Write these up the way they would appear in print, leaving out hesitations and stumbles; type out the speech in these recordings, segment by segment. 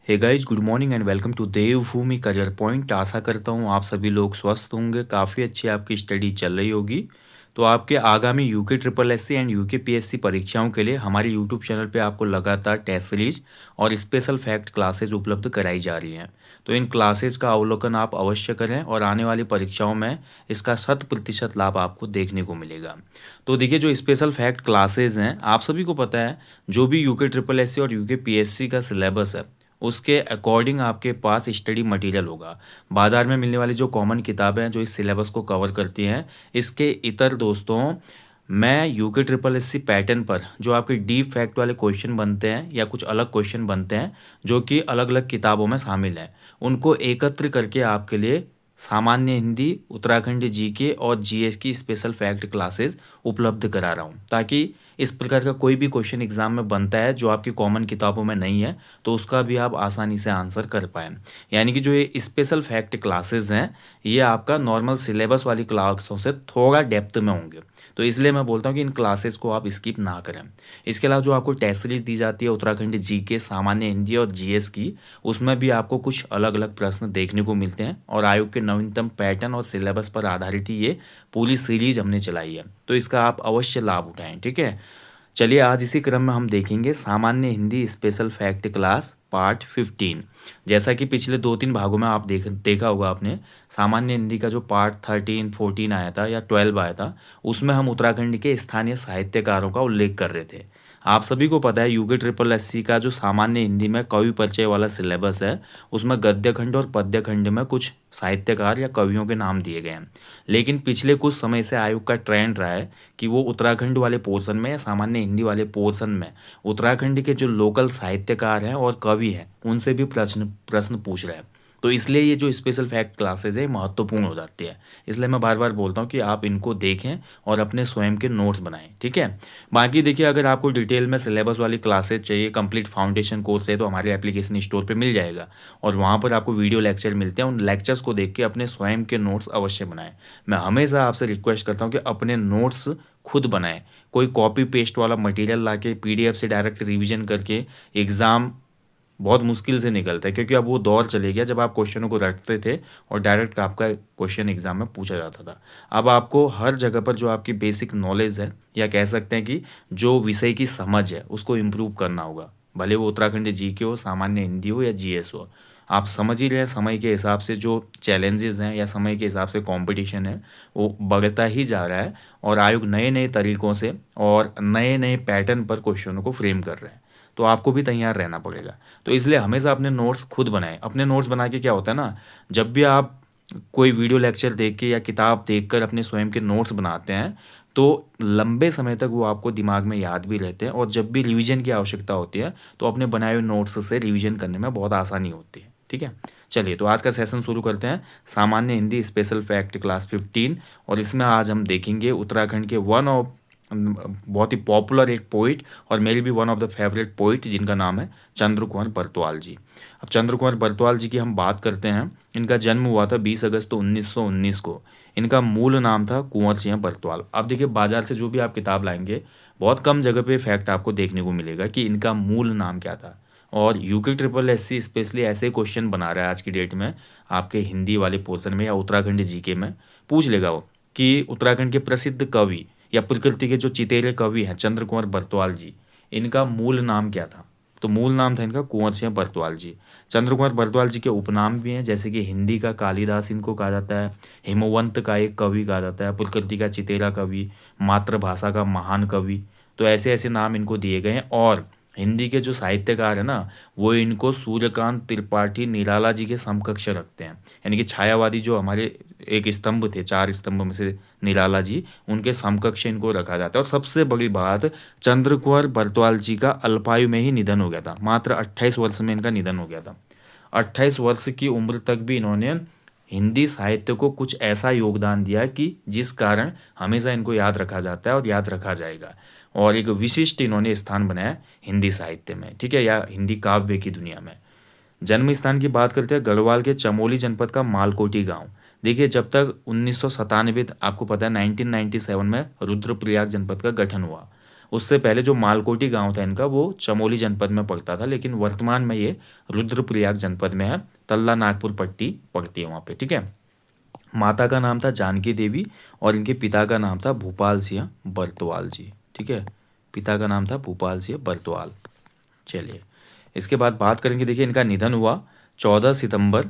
Hey guys, good morning and welcome to Devbhoomi Career Point. आशा करता हूँ आप सभी लोग स्वस्थ होंगे, काफ़ी अच्छी आपकी स्टडी चल रही होगी। तो आपके आगामी UK triple SC and UK PSC परीक्षाओं के लिए हमारे यूट्यूब चैनल पे आपको लगातार टेस्ट सीरीज और स्पेशल फैक्ट क्लासेज उपलब्ध कराई जा रही हैं। तो इन क्लासेज का अवलोकन आप अवश्य करें और आने वाली परीक्षाओं में इसका 100% लाभ आपको देखने को मिलेगा। तो देखिए, जो स्पेशल फैक्ट क्लासेज हैं, आप सभी को पता है जो भी यूके ट्रिपल एससी और यूके पीएससी का सिलेबस है उसके अकॉर्डिंग आपके पास स्टडी मटेरियल होगा। बाज़ार में मिलने वाली जो कॉमन किताबें हैं जो इस सिलेबस को कवर करती हैं, इसके इतर दोस्तों मैं यूके ट्रिपल एससी पैटर्न पर जो आपके डीप फैक्ट वाले क्वेश्चन बनते हैं या कुछ अलग क्वेश्चन बनते हैं जो कि अलग अलग किताबों में शामिल हैं, उनको एकत्र करके आपके लिए सामान्य हिंदी, उत्तराखंड जीके और जीएस की स्पेशल फैक्ट क्लासेस उपलब्ध करा रहा हूँ, ताकि इस प्रकार का कोई भी क्वेश्चन एग्जाम में बनता है जो आपकी कॉमन किताबों में नहीं है तो उसका भी आप आसानी से आंसर कर पाएँ। यानी कि जो ये स्पेशल फैक्ट क्लासेस हैं, ये आपका नॉर्मल सिलेबस वाली क्लासों से थोड़ा डेप्थ में होंगे। तो इसलिए मैं बोलता हूँ कि इन क्लासेस को आप स्किप ना करें। इसके अलावा जो आपको टेस्ट सीरीज दी जाती है उत्तराखंड जीके, सामान्य हिंदी और जीएस की, उसमें भी आपको कुछ अलग अलग प्रश्न देखने को मिलते हैं और आयोग के नवीनतम पैटर्न और सिलेबस पर आधारित ही ये पूरी सीरीज हमने चलाई है। तो इसका आप अवश्य लाभ उठाएं, ठीक है। चलिए, आज इसी क्रम में हम देखेंगे सामान्य Hindi special fact class part 15। जैसा कि पिछले 2-3 भागों में आप देखा होगा आपने, सामान्य हिंदी का जो पार्ट 13, 14 आया था या 12 आया था, उसमें हम उत्तराखंड के स्थानीय साहित्यकारों का उल्लेख कर रहे थे। आप सभी को पता है यूके ट्रिपल एससी का जो सामान्य हिंदी में कवि परिचय वाला सिलेबस है, उसमें गद्य खंड और पद्य खंड में कुछ साहित्यकार या कवियों के नाम दिए गए हैं। लेकिन पिछले कुछ समय से आयोग का ट्रेंड रहा है कि वो उत्तराखंड वाले पोर्शन में या सामान्य हिंदी वाले पोर्शन में उत्तराखंड के जो लोकल साहित्यकार हैं और कवि हैं उनसे भी प्रश्न प्रश्न पूछ रहा है। तो इसलिए ये जो स्पेशल फैक्ट क्लासेज है महत्वपूर्ण हो जाती है। इसलिए मैं बार बार बोलता हूँ कि आप इनको देखें और अपने स्वयं के नोट्स बनाएं, ठीक है। बाकी देखिए, अगर आपको डिटेल में सिलेबस वाली क्लासेज चाहिए, कंप्लीट फाउंडेशन कोर्स है, तो हमारे एप्लीकेशन स्टोर पे मिल जाएगा और वहाँ पर आपको वीडियो लेक्चर मिलते हैं। उन लेक्चर्स को देख के अपने स्वयं के नोट्स अवश्य बनाएं। मैं हमेशा आपसे रिक्वेस्ट करता हूँ कि अपने नोट्स खुद बनाएं। कोई कॉपी पेस्ट वाला मटेरियल ला के पीडीएफ से डायरेक्ट रिवीजन करके एग्ज़ाम बहुत मुश्किल से निकलता है, क्योंकि अब वो दौर चले गया जब आप क्वेश्चनों को रटते थे और डायरेक्ट आपका क्वेश्चन एग्जाम में पूछा जाता था। अब आपको हर जगह पर जो आपकी बेसिक नॉलेज है या कह सकते हैं कि जो विषय की समझ है उसको इम्प्रूव करना होगा, भले वो उत्तराखंड जीके हो, सामान्य हिंदी हो या जीएस हो। आप समझ ही रहे हैं समय के हिसाब से जो चैलेंजेस हैं या समय के हिसाब से कंपटीशन है वो बढ़ता ही जा रहा है और आयोग नए नए तरीक़ों से और नए नए पैटर्न पर क्वेश्चनों को फ्रेम कर रहे हैं। तो आपको भी तैयार रहना पड़ेगा। तो इसलिए हमेशा अपने नोट्स खुद बनाएं। अपने नोट्स बना के क्या होता है ना, जब भी आप कोई वीडियो लेक्चर देख के या किताब देखकर अपने स्वयं के नोट्स बनाते हैं तो लंबे समय तक वो आपको दिमाग में याद भी रहते हैं और जब भी रिवीजन की आवश्यकता होती है तो अपने बनाए हुए नोट्स से रिवीजन करने में बहुत आसानी होती है, ठीक है। चलिए, तो आज का सेशन शुरू करते हैं। सामान्य हिंदी स्पेशल फैक्ट क्लास 15, और इसमें आज हम देखेंगे उत्तराखंड के वन ऑफ बहुत ही पॉपुलर एक पोइट और मेरी भी one of the favourite poet, जिनका नाम है चंद्र कुंवर बरतवाल जी। अब चंद्र कुंवर बरतवाल जी की हम बात करते हैं। इनका जन्म हुआ था 20 अगस्त 1919 को। इनका मूल नाम था कुंवर सिंह बरतवाल। अब देखिए, बाजार से जो भी आप किताब लाएंगे बहुत कम जगह पे फैक्ट आपको देखने को मिलेगा कि इनका मूल नाम क्या था। और यूके ट्रिपल एससी स्पेशली ऐसे क्वेश्चन बना रहा है आज की डेट में, आपके हिंदी वाले पोर्शन में या उत्तराखंड जीके में पूछ लेगा वो कि उत्तराखंड के प्रसिद्ध कवि या प्रकृति के जो चितेरे कवि हैं चंद्र कुंवर बरतवाल जी, इनका मूल नाम क्या था। तो मूल नाम था इनका कुंवर सिंह बरतवाल जी। चंद्र कुंवर बरतवाल जी के उपनाम भी हैं, जैसे कि हिंदी का कालिदास इनको कहा जाता है, हिमवंत का एक कवि कहा जाता है, प्रकृति का चितेरा कवि, मातृभाषा का महान कवि। तो ऐसे ऐसे नाम इनको दिए गए हैं। और हिंदी के जो साहित्यकार है ना, वो इनको सूर्यकांत त्रिपाठी निराला जी के समकक्ष रखते हैं। यानी कि छायावादी जो हमारे एक स्तंभ थे, 4 स्तंभ में से निराला जी, उनके समकक्ष इनको रखा जाता है। और सबसे बड़ी बात, चंद्र कुंवर बरतवाल जी का अल्पायु में ही निधन हो गया था। मात्र 28 वर्ष में इनका निधन हो गया था। 28 वर्ष की उम्र तक भी इन्होंने हिंदी साहित्य को कुछ ऐसा योगदान दिया कि जिस कारण हमेशा इनको याद रखा जाता है और याद रखा जाएगा। और एक विशिष्ट इन्होंने स्थान बनाया हिंदी साहित्य में, ठीक है, या हिंदी काव्य की दुनिया में। जन्म स्थान की बात करते हैं, गढ़वाल के चमोली जनपद का मालकोटी गांव। देखिए, जब तक 1997, आपको पता है 1997 में रुद्रप्रयाग जनपद का गठन हुआ, उससे पहले जो मालकोटी गांव था इनका वो चमोली जनपद में पड़ता था, लेकिन वर्तमान में ये रुद्रप्रयाग जनपद में है। तल्ला नागपुर पट्टी पड़ती है वहाँ पे, ठीक है। माता का नाम था जानकी देवी और इनके पिता का नाम था भूपाल सिंह बरतवाल जी, ठीक है। पिता का नाम था भूपाल सिंह बरतवाल। चलिए, इसके बाद बात करेंगे। देखिए, इनका निधन हुआ 14 सितंबर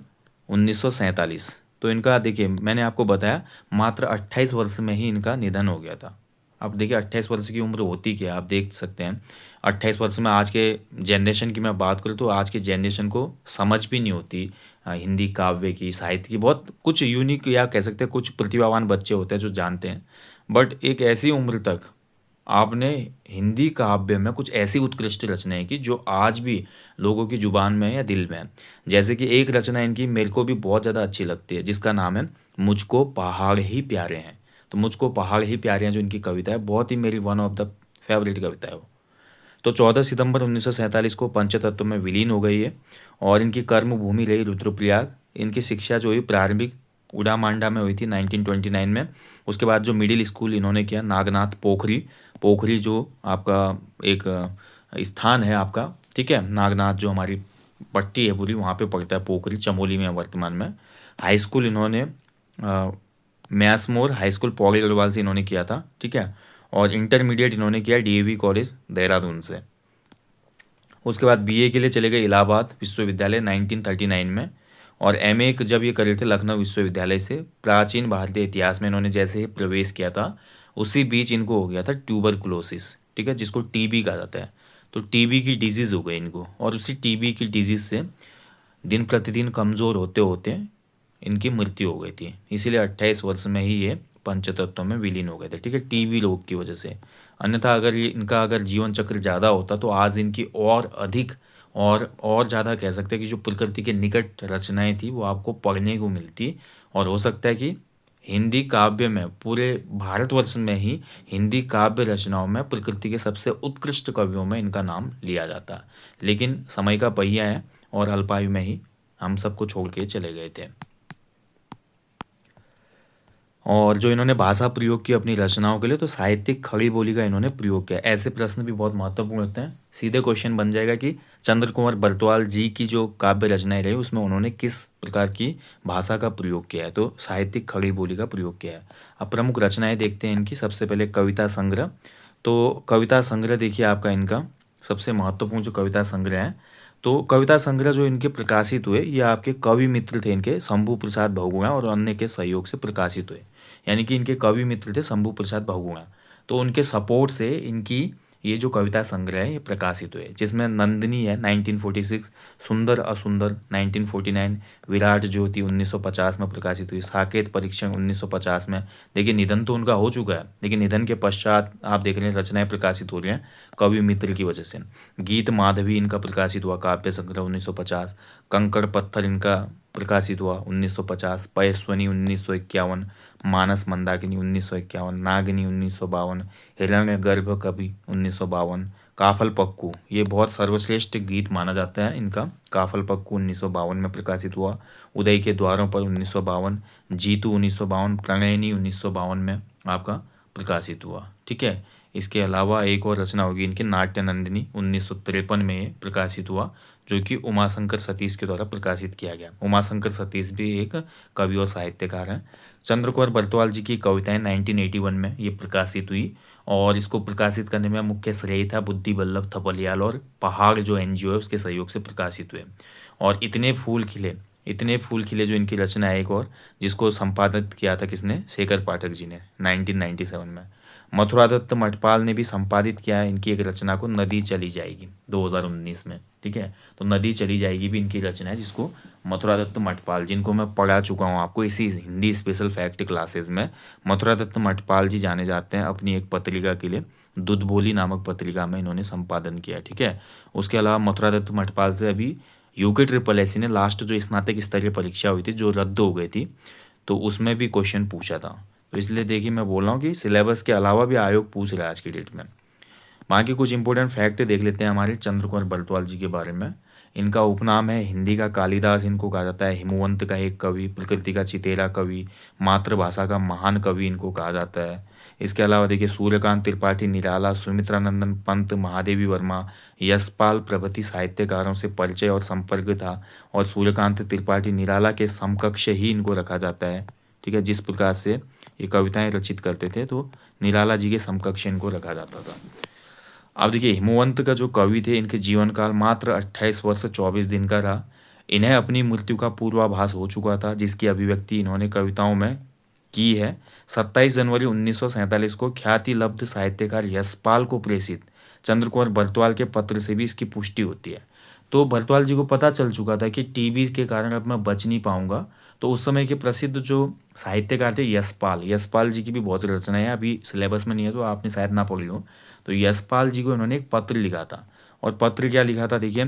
1947। तो इनका देखिए, मैंने आपको बताया मात्र 28 वर्ष में ही इनका निधन हो गया था। अब देखिए 28 वर्ष की उम्र होती क्या है, आप देख सकते हैं। 28 वर्ष में आज के जनरेशन की मैं बात करूँ तो आज के जनरेशन को समझ भी नहीं होती हिंदी काव्य की, साहित्य की। बहुत कुछ यूनिक या कह सकते हैं कुछ प्रतिभावान बच्चे होते हैं जो जानते हैं, बट एक ऐसी उम्र तक आपने हिंदी काव्य में कुछ ऐसी उत्कृष्ट रचनाएं की जो आज भी लोगों की जुबान में है या दिल में है। जैसे कि एक रचना इनकी मेरे को भी बहुत ज़्यादा अच्छी लगती है, जिसका नाम है मुझको पहाड़ ही प्यारे हैं। तो मुझको पहाड़ ही प्यारे हैं जो इनकी कविता है, बहुत ही मेरी वन ऑफ द फेवरेट कविता है वो। तो 14 सितंबर 1947 को पंचतत्व में विलीन हो गई है और इनकी कर्म भूमि रही रुद्रप्रयाग। इनकी शिक्षा जो हुई प्रारंभिक उड़ामांडा में हुई थी 1929 में। उसके बाद जो मिडिल स्कूल इन्होंने किया नागनाथ पोखरी, पोखरी जो आपका एक स्थान है आपका, ठीक है। नागनाथ जो हमारी पट्टी है पूरी वहाँ पे पड़ता है, पोखरी चमोली में है वर्तमान में। हाई स्कूल इन्होंने म्यासमोर हाई स्कूल पौड़ी गढ़वाल से इन्होंने किया था, ठीक है। और इंटरमीडिएट इन्होंने किया डीएवी कॉलेज देहरादून से। उसके बाद बीए के लिए चले गए इलाहाबाद विश्वविद्यालय 1939 में। और एमए जब ये कर रहे थे लखनऊ विश्वविद्यालय से, प्राचीन भारतीय इतिहास में इन्होंने जैसे ही प्रवेश किया था उसी बीच इनको हो गया था ट्यूबरकुलोसिस, ठीक है, जिसको टीबी कहा जाता है। तो टीबी की डिजीज़ हो गई इनको, और उसी टीबी की डिजीज़ से दिन प्रतिदिन कमज़ोर होते होते इनकी मृत्यु हो गई थी। इसीलिए 28 वर्ष में ही ये पंचतत्व में विलीन हो गए थे, ठीक है, टीबी रोग की वजह से। अन्यथा अगर ये इनका अगर जीवन चक्र ज़्यादा होता तो आज इनकी और अधिक और ज़्यादा कह सकते हैं कि जो प्रकृति के निकट रचनाएं थी वो आपको पढ़ने को मिलती। और हो सकता है कि हिंदी काव्य में पूरे भारतवर्ष में ही हिंदी काव्य रचनाओं में प्रकृति के सबसे उत्कृष्ट कवियों में इनका नाम लिया जाता है। लेकिन समय का पहिया है और अल्पायु में ही हम सबको छोड़ के चले गए थे। और जो इन्होंने भाषा प्रयोग की अपनी रचनाओं के लिए, तो साहित्यिक खड़ी बोली का इन्होंने प्रयोग किया। ऐसे प्रश्न भी बहुत महत्वपूर्ण होते हैं। सीधे क्वेश्चन बन जाएगा कि चंद्र कुंवर बरतवाल जी की जो काव्य रचनाएं रही उसमें उन्होंने किस प्रकार की भाषा का प्रयोग किया है, तो साहित्यिक खड़ी बोली का प्रयोग किया है। अब प्रमुख रचनाएं देखते हैं इनकी। सबसे पहले कविता संग्रह। तो कविता संग्रह देखिए आपका इनका सबसे महत्वपूर्ण जो कविता संग्रह है, तो कविता संग्रह जो इनके प्रकाशित हुए ये आपके कवि मित्र थे इनके शंभू प्रसाद बहुगुणा और अन्य के सहयोग से प्रकाशित हुए। यानी कि इनके कवि मित्र थे शंभू प्रसाद बहुगुणा, तो उनके सपोर्ट से इनकी ये जो कविता संग्रह है ये प्रकाशित हुए, जिसमें नंदिनी है 1946, सुंदर असुंदर 1949, विराट ज्योति 1950 में प्रकाशित हुई, साकेत परीक्षण 1950 में। देखिए निधन तो उनका हो चुका है, लेकिन निधन के पश्चात आप देख रहे हैं रचनाएं प्रकाशित हो रही हैं कवि मित्र की वजह से। गीत माधवी इनका प्रकाशित हुआ काव्य संग्रह 1950। कंकड़ पत्थर इनका प्रकाशित हुआ 1950। पयस्वनी 1951, मानस मंदाकिनी 1951, नागिनी 1952, हिरण्य गर्भ कवि 1952, काफल पक्कू ये बहुत सर्वश्रेष्ठ गीत माना जाता है इनका। काफल पक्कू 1952 में प्रकाशित हुआ। उदय के द्वारों पर 1952, जीतू 1952, प्रणयनी 1952 में आपका प्रकाशित हुआ, ठीक है। इसके अलावा एक और रचना होगी इनकी नाट्य नंदिनी 1953 में प्रकाशित हुआ, जो कि उमाशंकर सतीश के द्वारा प्रकाशित किया गया। उमाशंकर सतीश भी एक कवि और साहित्यकार हैं। चंद्र कुंवर बरतवाल जी की कविताएं 1981 में ये प्रकाशित हुई, और इसको प्रकाशित करने में मुख्य श्रेय था बुद्धि बल्लभ थपलियाल और पहाड़ जो एनजीओ है उसके सहयोग से प्रकाशित हुए। और इतने फूल खिले जो इनकी रचना है एक और, जिसको संपादित किया था किसने, शेखर पाठक जी ने 1997 में। मथुरा दत्त मठपाल ने भी संपादित किया है इनकी एक रचना को, नदी चली जाएगी 2019 में, ठीक है। तो नदी चली जाएगी भी इनकी रचना है, जिसको मथुरा दत्त मठपाल, जिनको मैं पढ़ा चुका हूँ आपको इसी हिंदी स्पेशल फैक्ट क्लासेस में। मथुरा दत्त मठपाल जी जाने जाते हैं अपनी एक पत्रिका के लिए, दुधबोली नामक पत्रिका में इन्होंने संपादन किया, ठीक है। उसके अलावा मथुरा दत्त मठपाल से अभी यूके ट्रिपल एस ने लास्ट जो स्नातक स्तरीय परीक्षा हुई थी जो रद्द हो गई थी, तो उसमें भी क्वेश्चन पूछा था। तो इसलिए देखिए मैं बोल रहा हूँ कि सिलेबस के अलावा भी आयोग पूछ रहा है आज की डेट में। बाकी कुछ इंपॉर्टेंट फैक्ट देख लेते हैं हमारे चंद्र कुंवर बरतवाल जी के बारे में। इनका उपनाम है हिंदी का कालिदास इनको कहा जाता है, हिमवंत का एक कवि, प्रकृति का चितेरा कवि, मातृभाषा का महान कवि इनको कहा जाता है। इसके अलावा देखिए सूर्यकांत त्रिपाठी निराला, सुमित्रा नंदन पंत, महादेवी वर्मा, यशपाल प्रभृति साहित्यकारों से परिचय और संपर्क था। और सूर्यकांत त्रिपाठी निराला के समकक्ष ही इनको रखा जाता है। ठीक है, जिस प्रकार से ये कविताएं रचित करते थे तो निराला जी के समकक्ष इनको रखा जाता था। अब देखिए हिमवंत का जो कवि थे, इनके जीवन काल मात्र 28 वर्ष 24 दिन का रहा। इन्हें अपनी मृत्यु का पूर्वाभास हो चुका था, जिसकी अभिव्यक्ति इन्होंने कविताओं में की है। 27 जनवरी 1947 को ख्याति लब्ध साहित्यकार यशपाल को प्रेषित चंद्रकुमार बरतवाल के पत्र से भी इसकी पुष्टि होती है। तो बरतवाल जी को पता चल चुका था कि टीबी के कारण अब मैं बच नहीं पाऊंगा। तो उस समय के प्रसिद्ध जो साहित्यकार थे यशपाल, यशपाल जी की भी बहुत सी रचनाएं हैं, अभी सिलेबस में नहीं है तो आपने शायद ना पढ़ी हो। तो यशपाल जी को इन्होंने एक पत्र लिखा था। और पत्र क्या लिखा था देखिए,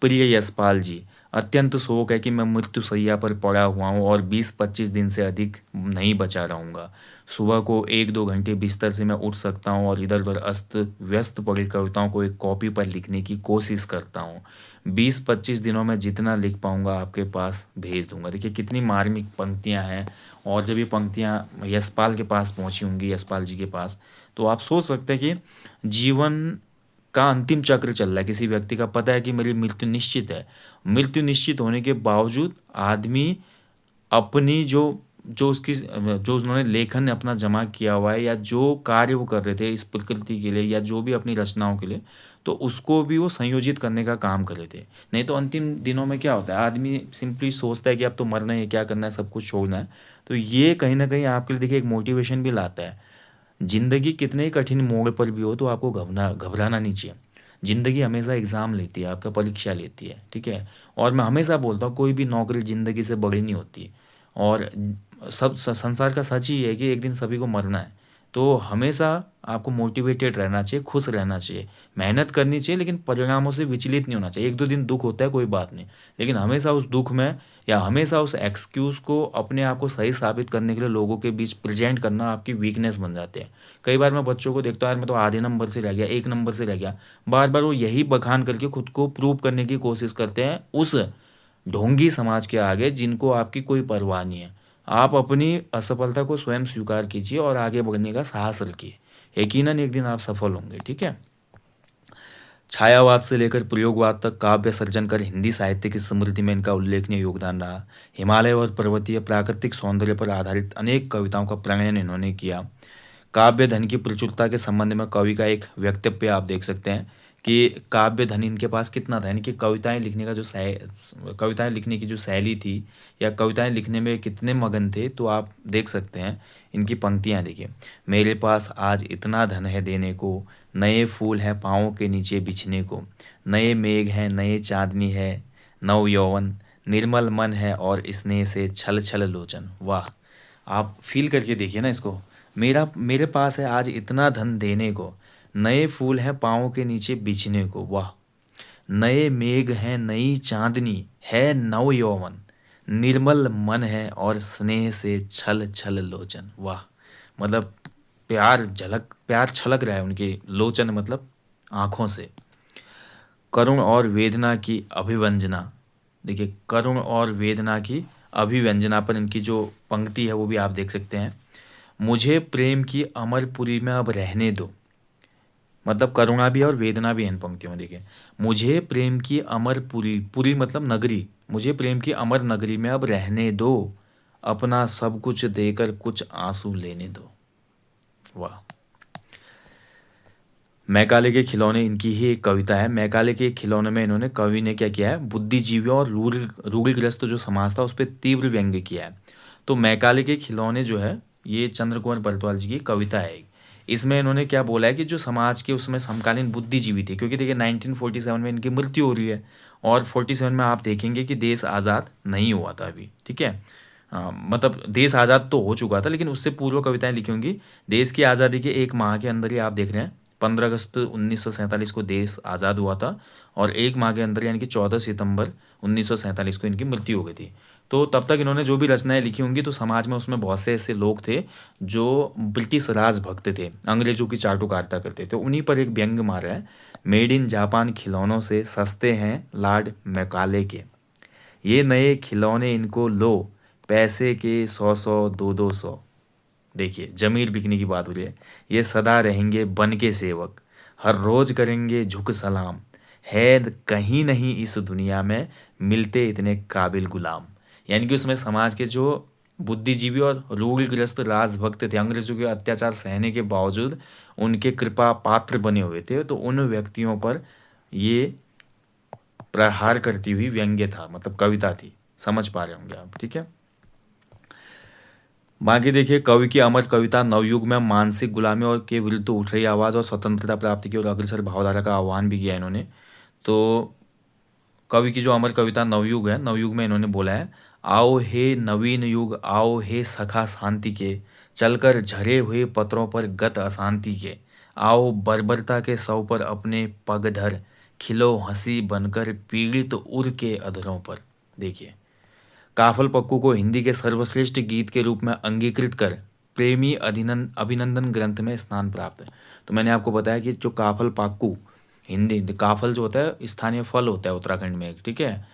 प्रिय यशपाल जी, अत्यंत शोक है कि मैं मृत्यु शैया पर पड़ा हुआ हूँ और 20-25 दिन से अधिक नहीं बचा रहूँगा। सुबह को 1-2 घंटे बिस्तर से मैं उठ सकता हूँ और इधर उधर अस्त व्यस्त पड़ी कविताओं को एक कॉपी पर लिखने की कोशिश करता हूँ। 20-25 दिनों में जितना लिख पाऊंगा आपके पास भेज दूंगा। देखिए कितनी मार्मिक पंक्तियां हैं। और जब ये पंक्तियां यशपाल के पास पहुंची होंगी, यशपाल जी के पास, तो आप सोच सकते हैं कि जीवन का अंतिम चक्र चल रहा है किसी व्यक्ति का, पता है कि मेरी मृत्यु निश्चित है। मृत्यु निश्चित होने के बावजूद आदमी अपनी जो जो उसकी जो उन्होंने लेखन अपना जमा किया हुआ है या जो कार्य वो कर रहे थे इस प्रकृति के लिए या जो भी अपनी रचनाओं के लिए, तो उसको भी वो संयोजित करने का काम कर रहे थे। नहीं तो अंतिम दिनों में क्या होता है, आदमी सिंपली सोचता है कि अब तो मरना है, क्या करना है, सब कुछ छोड़ना है। तो ये कहीं ना कहीं आपके लिए देखिए एक मोटिवेशन भी लाता है। जिंदगी कितने ही कठिन मोड़ पर भी हो तो आपको घबराना नहीं चाहिए। जिंदगी हमेशा एग्जाम लेती है, आपका परीक्षा लेती है। ठीक है, और मैं हमेशा बोलता हूँ कोई भी नौकरी जिंदगी से बड़ी नहीं होती। और संसार का सच ही है कि एक दिन सभी को मरना है। तो हमेशा आपको मोटिवेटेड रहना चाहिए, खुश रहना चाहिए, मेहनत करनी चाहिए, लेकिन परिणामों से विचलित नहीं होना चाहिए। 1-2 दिन दुख होता है कोई बात नहीं, लेकिन हमेशा उस दुख में या हमेशा उस एक्सक्यूज़ को अपने आप को सही साबित करने के लिए लोगों के बीच प्रेजेंट करना आपकी वीकनेस बन जाते हैं। कई बार मैं बच्चों को देखता हूँ, यार मैं तो आधे नंबर से रह गया, 1 नंबर से रह गया। बार बार वो यही बखान करके खुद को प्रूव करने की कोशिश करते हैं उस ढोंगी समाज के आगे जिनको आपकी कोई परवाह नहीं है। आप अपनी असफलता को स्वयं स्वीकार कीजिए और आगे बढ़ने का साहस रखिए। यकीनन एक दिन आप सफल होंगे। ठीक है, छायावाद से लेकर प्रयोगवाद तक काव्य सर्जन कर हिंदी साहित्य की समृद्धि में इनका उल्लेखनीय योगदान रहा। हिमालय और पर्वतीय प्राकृतिक सौंदर्य पर आधारित अनेक कविताओं का प्रणयन इन्होंने किया। काव्य धन की प्रचुरता के संबंध में कवि का एक वक्तव्य आप देख सकते हैं कि काव्य धन इनके पास कितना था, यानी कि कविताएं लिखने का जो कविताएं लिखने की जो शैली थी या कविताएं लिखने में कितने मगन थे, तो आप देख सकते हैं। इनकी पंक्तियां देखिए, मेरे पास आज इतना धन है देने को, नए फूल हैं पाँवों के नीचे बिछने को, नए मेघ हैं नए चांदनी है, नव यौवन, निर्मल मन है और स्नेह से छल छल लोचन। वाह, आप फील करके देखिए ना इसको। मेरे पास है आज इतना धन देने को, नए फूल हैं पाँवों के नीचे बिछने को, वाह, नए मेघ हैं नई चांदनी है, नव यौवन, निर्मल मन है और स्नेह से छल छल लोचन। वाह, मतलब प्यार छलक रहा है उनके लोचन मतलब आंखों से। करुण और वेदना की अभिव्यंजना, देखिए करुण और वेदना की अभिव्यंजना पर इनकी जो पंक्ति है वो भी आप देख सकते हैं। मुझे प्रेम की अमरपुरी में अब रहने दो, मतलब करुणा भी है और वेदना भी है इन पंक्तियों में। देखिए, मुझे प्रेम की अमरपुरी, पुरी मतलब नगरी, मुझे प्रेम की अमर नगरी में अब रहने दो, अपना सब कुछ देकर कुछ आंसू लेने दो। वाह। मैकाले के खिलौने इनकी ही एक कविता है। मैकाले के खिलौने में इन्होंने कवि ने क्या किया है, बुद्धिजीवियों और रूढ़िग्रस्त जो समाज था उस पर तीव्र व्यंग्य किया है। तो मैकाले के खिलौने जो है ये चंद्रकुमार बरतवाल जी की कविता है। इसमें इन्होंने क्या बोला है कि जो समाज के उसमें समकालीन बुद्धिजीवी थे, क्योंकि देखिए 1947 में इनकी मृत्यु हो रही है और 47 में आप देखेंगे कि देश आज़ाद नहीं हुआ था अभी। ठीक है, मतलब देश आज़ाद तो हो चुका था लेकिन उससे पूर्व कविताएं लिखी होंगी। देश की आज़ादी के 1 माह के अंदर ही आप देख रहे हैं 15 अगस्त 1947 को देश आज़ाद हुआ था और 1 माह के अंदर यानी कि 14 सितंबर 1947 को इनकी मृत्यु हो गई थी। तो तब तक इन्होंने जो भी रचनाएं लिखी होंगी तो समाज में उसमें बहुत से ऐसे लोग थे जो ब्रिटिश राजभक्त थे, अंग्रेजों की चाटुकारिता करते थे। उन्हीं पर एक व्यंग मारा है, मेड इन जापान खिलौनों से सस्ते हैं लार्ड मैकाले के, ये नए खिलौने इनको लो, पैसे के 100-100 200-200। देखिए ज़मीर बिकने की बात हो रही है। ये सदा रहेंगे बन के सेवक, हर रोज़ करेंगे झुक सलाम, है कहीं नहीं इस दुनिया में मिलते इतने काबिल गुलाम। यानी कि उसमें समाज के जो बुद्धिजीवी और रूढ़िग्रस्त राजभक्त थे, अंग्रेजों के अत्याचार सहने के बावजूद उनके कृपा पात्र बने हुए थे, तो उन व्यक्तियों पर ये प्रहार करती हुई व्यंग्य था, मतलब कविता थी। समझ पा रहे होंगे आप, ठीक है। बाकी देखिए, कवि की अमर कविता नवयुग में मानसिक गुलामी और के विरुद्ध उठ रही आवाज़ और स्वतंत्रता प्राप्ति की ओर अग्रसर भावधारा का आह्वान भी किया इन्होंने। तो कवि की जो अमर कविता नवयुग है, नवयुग में इन्होंने बोला है, आओ हे नवीन युग, आओ हे सखा शांति के, चलकर झरे हुए पत्रों पर गत अशांति के, आओ बर्बरता के सौ पर अपने पग धर, खिलो हंसी बनकर पीड़ित उर के अधरों पर। देखिए, काफल पक्कू को हिंदी के सर्वश्रेष्ठ गीत के रूप में अंगीकृत कर प्रेमी अभिनंदन ग्रंथ में स्थान प्राप्त है। तो मैंने आपको बताया कि जो काफल पाक्कू, हिंदी काफल जो होता है स्थानीय फल होता है उत्तराखंड में एक, ठीक है।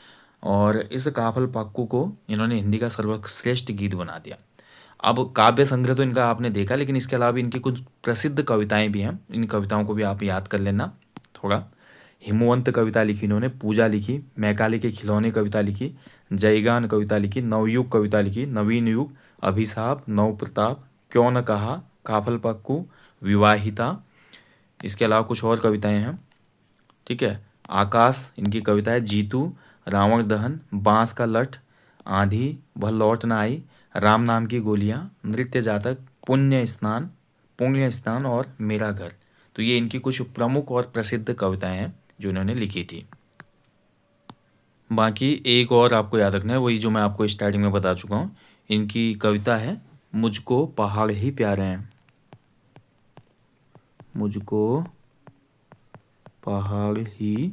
और इस काफल पाक्कू को इन्होंने हिंदी का सर्वश्रेष्ठ गीत बना दिया। अब काव्य संग्रह तो इनका आपने देखा, लेकिन इसके अलावा इनकी कुछ प्रसिद्ध कविताएं भी हैं। इन कविताओं को भी आप याद कर लेना थोड़ा। हिमवंत कविता लिखी इन्होंने, पूजा लिखी, मैकाले के खिलौने कविता लिखी, जयगान कविता लिखी, नवयुग कविता लिखी, नवीन युग, अभिशाप, नव प्रताप, क्यों न कहा, काफल पक्कू, विवाहिता। इसके अलावा कुछ और कविताएं हैं, ठीक है। आकाश इनकी कविता है, जीतू, रावण दहन, बांस का लठ, आंधी, वह लौट न आई, राम नाम की गोलियां, नृत्य जातक, पुण्य स्नान और मेरा घर। तो ये इनकी कुछ प्रमुख और प्रसिद्ध कविताएं हैं जो इन्होंने लिखी थी। बाकी एक और आपको याद रखना है, वही जो मैं आपको स्टार्टिंग में बता चुका हूँ। इनकी कविता है, मुझको पहाड़ ही प्यारे हैं, मुझको पहाड़ ही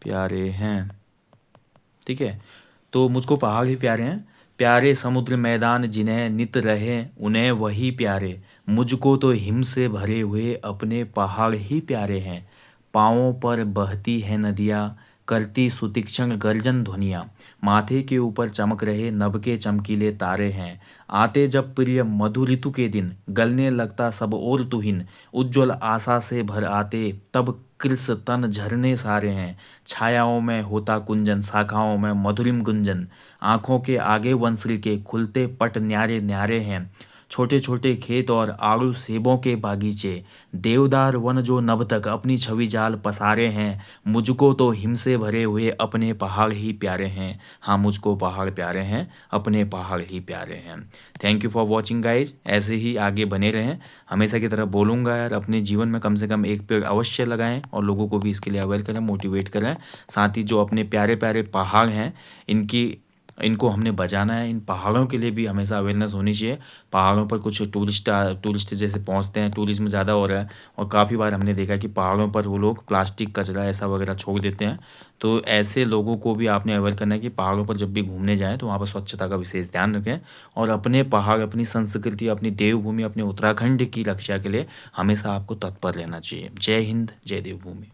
प्यारे हैं, ठीक है। तो मुझको पहाड़ ही प्यारे हैं, प्यारे समुद्र मैदान जिन्हें नित रहे उन्हें वही प्यारे, मुझको तो हिम से भरे हुए अपने पहाड़ ही प्यारे हैं, पाँवों पर बहती है नदियाँ, करती सुतीक्ष्ण गर्जन ध्वनियाँ, माथे के ऊपर चमक रहे नभ के चमकीले तारे हैं, आते जब प्रिय मधु ऋतु के दिन गलने लगता सब और तुहिन, उज्ज्वल आशा से भर आते तब कृस तन झरने सारे हैं, छायाओं में होता कुंजन, शाखाओं में मधुरिम गुंजन, आंखों के आगे वंसरी के खुलते पट न्यारे न्यारे हैं, छोटे छोटे खेत और आड़ू सेबों के बागीचे, देवदार वन जो नभ तक अपनी छवि जाल पसारे हैं, मुझको तो हिम से भरे हुए अपने पहाड़ ही प्यारे हैं। हाँ, मुझको पहाड़ प्यारे हैं, अपने पहाड़ ही प्यारे हैं। Thank you for watching guys. ऐसे ही आगे बने रहें। हमेशा की तरह बोलूँगा यार, अपने जीवन में कम से कम एक पेड़ अवश्य लगाएं और लोगों को भी इसके लिए अवेयर करें, मोटिवेट करें। साथ ही जो अपने प्यारे प्यारे पहाड़ हैं, इनको हमने बचाना है। इन पहाड़ों के लिए भी हमेशा अवेयरनेस होनी चाहिए। पहाड़ों पर कुछ टूरिस्ट जैसे पहुंचते हैं, टूरिज्म ज़्यादा हो रहा है, और काफ़ी बार हमने देखा है कि पहाड़ों पर वो लोग प्लास्टिक कचरा ऐसा वगैरह छोड़ देते हैं। तो ऐसे लोगों को भी आपने अवेयर करना है कि पहाड़ों पर जब भी घूमने जाएं तो वहाँ पर स्वच्छता का विशेष ध्यान रखें, और अपने पहाड़, अपनी संस्कृति, अपनी देवभूमि, अपने उत्तराखंड की रक्षा के लिए हमेशा आपको तत्पर रहना चाहिए। जय हिंद, जय देवभूमि।